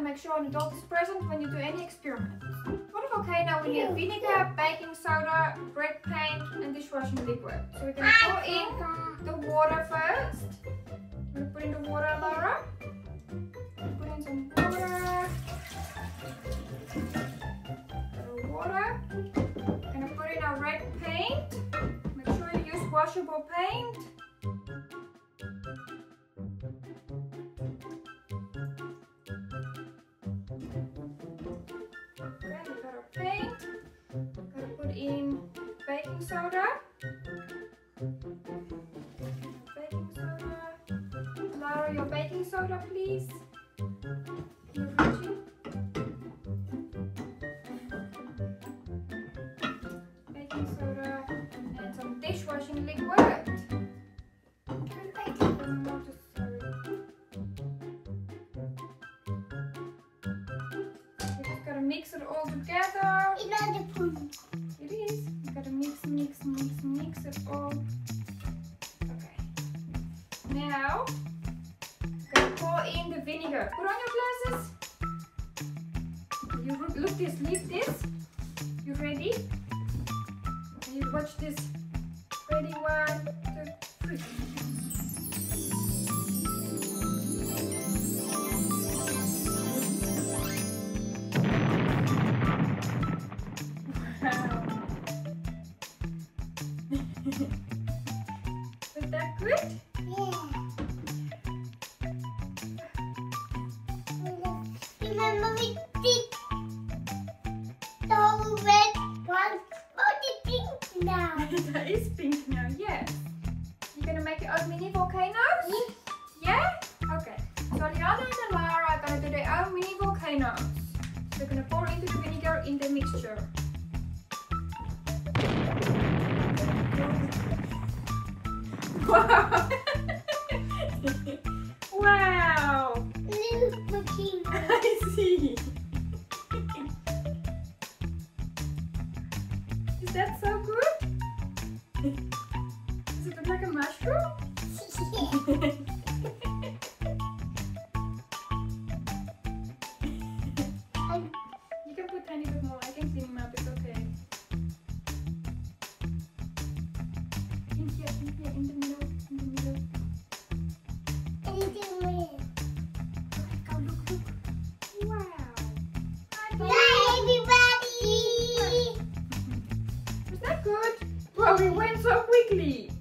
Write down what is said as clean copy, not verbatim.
Make sure an adult is present when you do any experiments. For the volcano, we need vinegar, baking soda, red paint, and dishwashing liquid. So we're going to pour in the water first. We're going to put in the water, Alara. Put in some water. We're going to put in our red paint. Make sure you use washable paint. Paint. Gotta put in baking soda. Baking soda. Alara, your baking soda, please. Baking soda and some dishwashing liquid. Mix it all together. It is. You gotta mix it all. Okay. Now, gotta pour in the vinegar. Put on your glasses. You look this, leave this. You ready? Okay, you watch this. Ready, 1, 2, 3. Was that good? Yeah. Remember we did the whole red one. Oh, the pink now. That is pink now, yes. You're gonna make your own mini volcanoes? Yeah? Okay. So Alianna and Alara are gonna do their own mini volcanoes. So they're gonna pour into the vinegar in the mixture. Wow! Wow! Looking. I see. Is that so good? Does it look like a mushroom? You can put a tiny bit more. I can clean him up. It's okay. In here, in the middle, Anything weird. Go, look. Wow. Bye, everybody. Was that good? Well, we went so quickly.